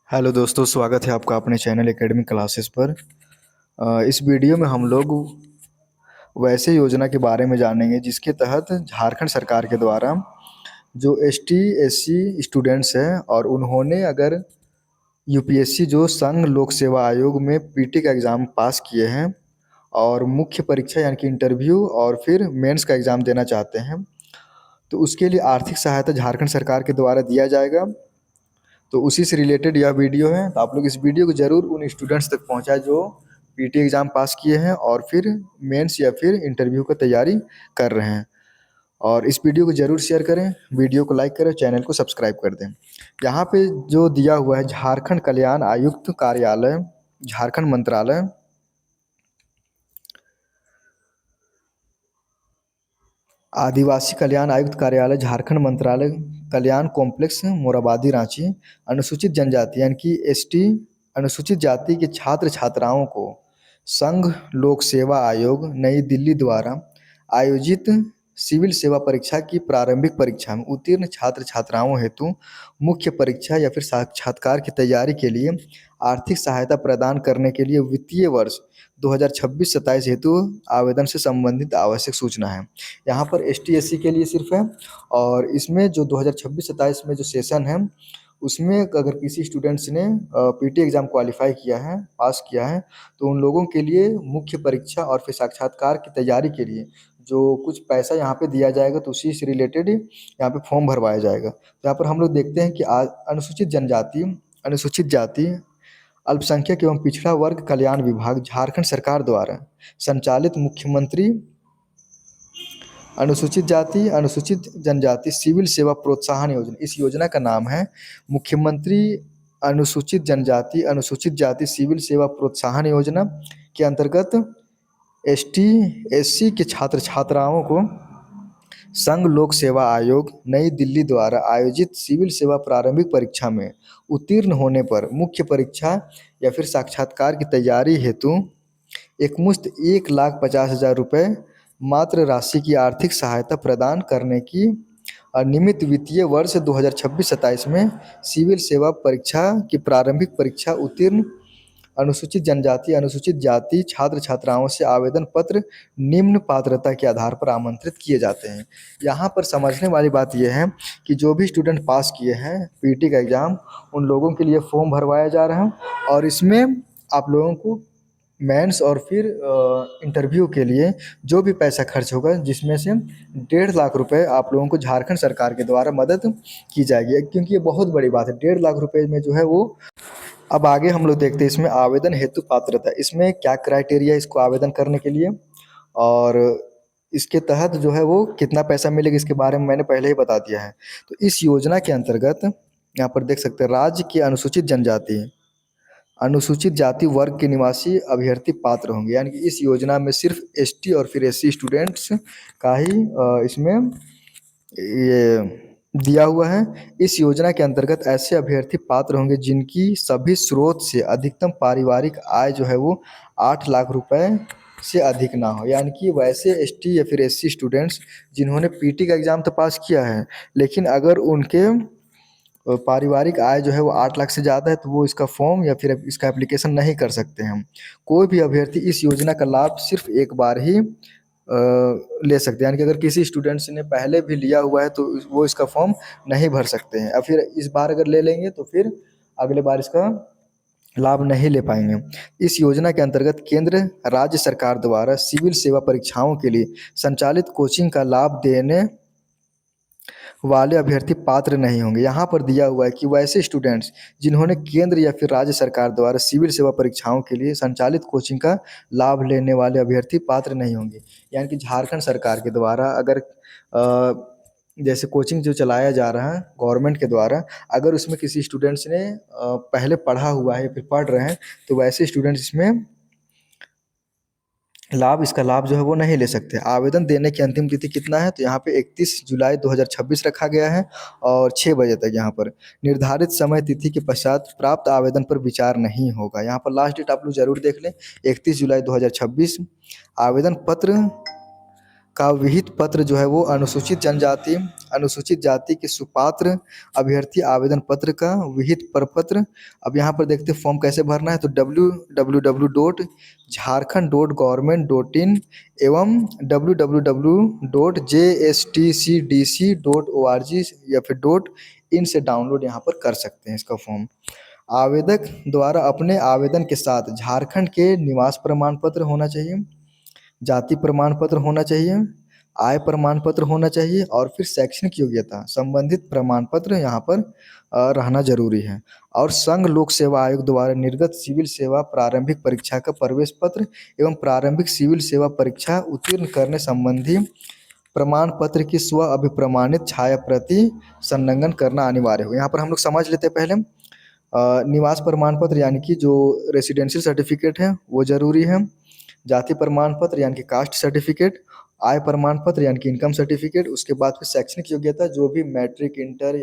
Hello दोस्तों, स्वागत है आपका अपने चैनल एकेडमिक क्लासेस पर। इस वीडियो में हम लोग वैसे योजना के बारे में जानेंगे जिसके तहत झारखंड सरकार के द्वारा जो एसटी एससी स्टूडेंट्स हैं और उन्होंने अगर यूपीएससी जो संघ लोक सेवा आयोग में पीटी का एग्ज़ाम पास किए हैं और मुख्य परीक्षा यानी कि इंटरव्यू और फिर मेंस का एग्ज़ाम देना चाहते हैं, तो उसके लिए आर्थिक सहायता झारखंड सरकार के द्वारा दिया जाएगा। तो उसी से रिलेटेड यह वीडियो है, तो आप लोग इस वीडियो को ज़रूर उन स्टूडेंट्स तक पहुंचाएं जो पीटी एग्ज़ाम पास किए हैं और फिर मेंस या फिर इंटरव्यू का तैयारी कर रहे हैं। और इस वीडियो को ज़रूर शेयर करें, वीडियो को लाइक करें, चैनल को सब्सक्राइब कर दें। यहाँ पे जो दिया हुआ है झारखंड कल्याण आयुक्त कार्यालय, झारखंड मंत्रालय, आदिवासी कल्याण आयुक्त कार्यालय, झारखंड मंत्रालय, कल्याण कॉम्प्लेक्स, मोराबादी, रांची। अनुसूचित जनजाति यानी कि एसटी अनुसूचित जाति के छात्र छात्राओं को संघ लोक सेवा आयोग नई दिल्ली द्वारा आयोजित सिविल सेवा परीक्षा की प्रारंभिक परीक्षा में उत्तीर्ण छात्र छात्राओं हेतु मुख्य परीक्षा या फिर साक्षात्कार की तैयारी के लिए आर्थिक सहायता प्रदान करने के लिए वित्तीय वर्ष 2026-27 हेतु आवेदन से संबंधित आवश्यक सूचना है। यहाँ पर एसटी एससी के लिए सिर्फ है। और इसमें जो 2026-27 में जो सेशन है उसमें अगर किसी स्टूडेंट्स ने पीटी एग्ज़ाम क्वालिफाई किया है, पास किया है, तो उन लोगों के लिए मुख्य परीक्षा और फिर साक्षात्कार की तैयारी के लिए जो कुछ पैसा यहाँ पे दिया जाएगा, तो उसी से रिलेटेड यहाँ पे फॉर्म भरवाया जाएगा। तो यहाँ पर हम लोग देखते हैं कि अनुसूचित जनजाति, अनुसूचित जाति, अल्पसंख्यक एवं पिछड़ा वर्ग कल्याण विभाग झारखंड सरकार द्वारा संचालित मुख्यमंत्री अनुसूचित जाति अनुसूचित जनजाति सिविल सेवा प्रोत्साहन योजना, इस योजना का नाम है मुख्यमंत्री अनुसूचित जनजाति अनुसूचित जाति सिविल सेवा प्रोत्साहन योजना के अंतर्गत एसटी एससी के छात्र छात्राओं को संघ लोक सेवा आयोग नई दिल्ली द्वारा आयोजित सिविल सेवा प्रारंभिक परीक्षा में उत्तीर्ण होने पर मुख्य परीक्षा या फिर साक्षात्कार की तैयारी हेतु एकमुश्त 1,50,000 रुपये मात्र राशि की आर्थिक सहायता प्रदान करने की निमित्त वित्तीय वर्ष 2026-27 में सिविल सेवा परीक्षा की प्रारंभिक परीक्षा उत्तीर्ण अनुसूचित जनजाति अनुसूचित जाति छात्र छात्राओं से आवेदन पत्र निम्न पात्रता के आधार पर आमंत्रित किए जाते हैं। यहाँ पर समझने वाली बात यह है कि जो भी स्टूडेंट पास किए हैं पीटी का एग्ज़ाम, उन लोगों के लिए फॉर्म भरवाया जा रहा है और इसमें आप लोगों को मेंस और फिर इंटरव्यू के लिए जो भी पैसा खर्च होगा, जिसमें से 1.5 लाख रुपए आप लोगों को झारखंड सरकार के द्वारा मदद की जाएगी, क्योंकि ये बहुत बड़ी बात है। 1.5 लाख रुपए में जो है वो, अब आगे हम लोग देखते हैं इसमें आवेदन हेतु पात्रता, इसमें क्या क्राइटेरिया इसको आवेदन करने के लिए और इसके तहत जो है वो कितना पैसा मिलेगा, इसके बारे में मैंने पहले ही बता दिया है। तो इस योजना के अंतर्गत यहाँ पर देख सकते हैं राज्य के अनुसूचित जनजाति अनुसूचित जाति वर्ग के निवासी अभ्यर्थी पात्र होंगे, यानी कि इस योजना में सिर्फ एसटी और फिर एससी स्टूडेंट्स का ही इसमें ये दिया हुआ है। इस योजना के अंतर्गत ऐसे अभ्यर्थी पात्र होंगे जिनकी सभी स्रोत से अधिकतम पारिवारिक आय जो है वो 8 लाख रुपए से अधिक ना हो, यानी कि वैसे एसटी या फिर एससी स्टूडेंट्स जिन्होंने पीटी का एग्ज़ाम तो पास किया है, लेकिन अगर उनके पारिवारिक आय जो है वो 8 लाख से ज़्यादा है, तो वो इसका फॉर्म या फिर इसका एप्लीकेशन नहीं कर सकते हैं। कोई भी अभ्यर्थी इस योजना का लाभ सिर्फ एक बार ही ले सकते हैं, यानी कि अगर किसी स्टूडेंट्स ने पहले भी लिया हुआ है तो वो इसका फॉर्म नहीं भर सकते हैं, और फिर इस बार अगर ले लेंगे तो फिर अगले बार इसका लाभ नहीं ले पाएंगे। इस योजना के अंतर्गत केंद्र राज्य सरकार द्वारा सिविल सेवा परीक्षाओं के लिए संचालित कोचिंग का लाभ देने वाले अभ्यर्थी पात्र नहीं होंगे। यहाँ पर दिया हुआ है कि वैसे स्टूडेंट्स जिन्होंने केंद्र या फिर राज्य सरकार द्वारा सिविल सेवा परीक्षाओं के लिए संचालित कोचिंग का लाभ लेने वाले अभ्यर्थी पात्र नहीं होंगे। यानी कि झारखंड सरकार के द्वारा अगर जैसे कोचिंग जो चलाया जा रहा है गवर्नमेंट के द्वारा, अगर उसमें किसी स्टूडेंट्स ने पहले पढ़ा हुआ है या फिर पढ़ रहे हैं, तो वैसे स्टूडेंट्स इसमें इसका लाभ जो है वो नहीं ले सकते। आवेदन देने की अंतिम तिथि कितना है, तो यहाँ पे 31 जुलाई 2026 रखा गया है और 6 बजे तक यहाँ पर निर्धारित समय तिथि के पश्चात प्राप्त आवेदन पर विचार नहीं होगा। यहाँ पर लास्ट डेट आप लोग जरूर देख लें, 31 जुलाई 2026। आवेदन पत्र का विहित पत्र जो है वो अनुसूचित जाति के सुपात्र अभ्यर्थी आवेदन पत्र का विहित प्रपत्र। अब यहाँ पर देखते हैं फॉर्म कैसे भरना है। तो www.jharkhand.government.in एवं www.jstcdc.org या फिर .in से डाउनलोड यहाँ पर कर सकते हैं इसका फॉर्म। आवेदक द्वारा अपने आवेदन के साथ झारखंड के निवास प्रमाण पत्र होना चाहिए, जाति प्रमाण पत्र होना चाहिए, आय प्रमाण पत्र होना चाहिए और फिर शैक्षणिक योग्यता संबंधित प्रमाण पत्र यहाँ पर रहना जरूरी है। और संघ लोक सेवा आयोग द्वारा निर्गत सिविल सेवा प्रारंभिक परीक्षा का प्रवेश पत्र एवं प्रारंभिक सिविल सेवा परीक्षा उत्तीर्ण करने संबंधी प्रमाण पत्र की स्व अभिप्रमाणित छाया प्रति संलग्न करना अनिवार्य हो। यहाँ पर हम लोग समझ लेते हैं पहले निवास प्रमाण पत्र यानी कि जो रेसिडेंशियल सर्टिफिकेट है वो जरूरी है, जाति प्रमाण पत्र यानी कि कास्ट सर्टिफिकेट, आय प्रमाण पत्र यानी कि इनकम सर्टिफिकेट, उसके बाद फिर शैक्षणिक योग्यता जो भी मैट्रिक, इंटर,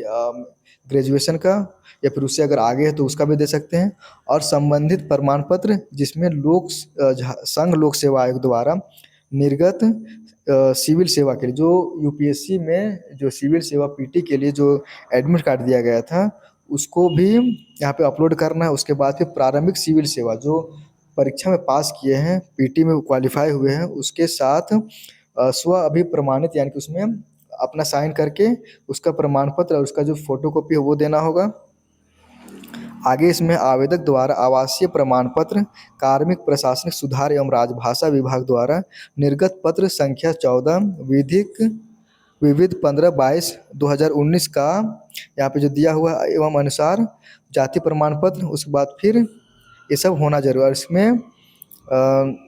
ग्रेजुएशन का या फिर उससे अगर आगे है तो उसका भी दे सकते हैं, और संबंधित प्रमाण पत्र जिसमें संघ लोक सेवा आयोग द्वारा निर्गत सिविल सेवा के लिए जो यूपीएससी में जो सिविल सेवा पीटी के लिए जो एडमिट कार्ड दिया गया था उसको भी यहाँ पे अपलोड करना है। उसके बाद फिर प्रारंभिक सिविल सेवा जो परीक्षा में पास किए हैं, पीटी में क्वालिफाई हुए हैं, उसके साथ स्व अभिप्रमाणित यानी कि उसमें अपना साइन करके उसका प्रमाण पत्र और उसका जो फोटोकॉपी है वो देना होगा। आगे इसमें आवेदक द्वारा आवासीय प्रमाण पत्र, कार्मिक प्रशासनिक सुधार एवं राजभाषा विभाग द्वारा निर्गत पत्र संख्या 14 विविध 15/22/2019 का यहाँ पे जो दिया हुआ एवं अनुसार जाति प्रमाण पत्र, उसके बाद फिर ये सब होना जरूरी है। इसमें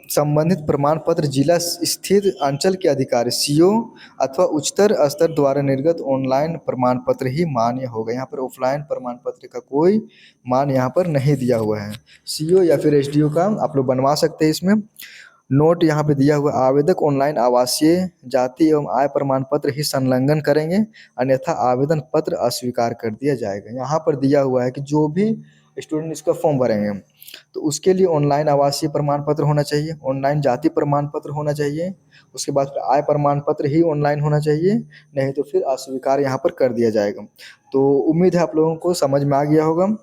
संबंधित प्रमाण पत्र जिला स्थित अंचल के अधिकारी सीओ अथवा उच्चतर स्तर द्वारा निर्गत ऑनलाइन प्रमाण पत्र ही मान्य होगा। यहाँ पर ऑफलाइन प्रमाण पत्र का कोई मान यहाँ पर नहीं दिया हुआ है। सीओ या फिर एसडीओ का आप लोग बनवा सकते हैं। इसमें नोट यहाँ पे दिया हुआ, आवेदक ऑनलाइन आवासीय जाति एवं आय प्रमाण पत्र ही संलग्न करेंगे अन्यथा आवेदन पत्र अस्वीकार कर दिया जाएगा। यहाँ पर दिया हुआ है कि जो भी स्टूडेंट इसका फॉर्म भरेंगे तो उसके लिए ऑनलाइन आवासीय प्रमाण पत्र होना चाहिए, ऑनलाइन जाति प्रमाण पत्र होना चाहिए, उसके बाद फिर आय प्रमाण पत्र ही ऑनलाइन होना चाहिए, नहीं तो फिर अस्वीकार यहाँ पर कर दिया जाएगा। तो उम्मीद है आप लोगों को समझ में आ गया होगा।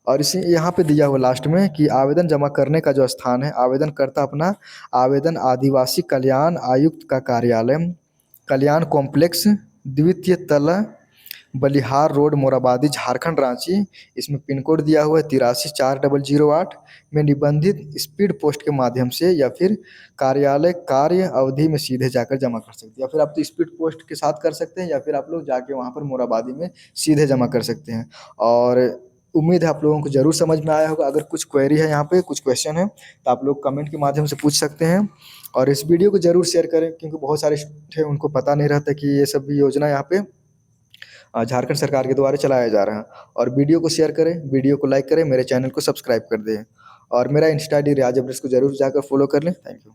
और इसी यहाँ पे दिया हुआ लास्ट में कि आवेदन जमा करने का जो स्थान है, आवेदनकर्ता अपना आवेदन आदिवासी कल्याण आयुक्त का कार्यालय, कल्याण कॉम्प्लेक्स, द्वितीय तला, बलिहार रोड, मोराबादी, झारखंड, रांची, इसमें पिन कोड दिया हुआ है 834008 में निबंधित स्पीड पोस्ट के माध्यम से या फिर कार्यालय कार्य अवधि में सीधे जाकर जमा कर सकते हैं, या फिर आप तो स्पीड पोस्ट के साथ कर सकते हैं या फिर आप लोग जाके वहाँ पर मोराबादी में सीधे जमा कर सकते हैं। और उम्मीद है आप लोगों को ज़रूर समझ में आया होगा। अगर कुछ क्वेरी है, यहाँ पे कुछ क्वेश्चन है तो आप लोग कमेंट के माध्यम से पूछ सकते हैं। और इस वीडियो को ज़रूर शेयर करें क्योंकि बहुत सारे थे उनको पता नहीं रहता कि ये सब भी योजना यहाँ पे झारखंड सरकार के द्वारा चलाया जा रहा है। और वीडियो को शेयर करें, वीडियो को लाइक करें, मेरे चैनल को सब्सक्राइब कर दें और मेरा इंस्टा डी रियाज अब्रेस को जरूर जाकर फॉलो कर लें। Thank you.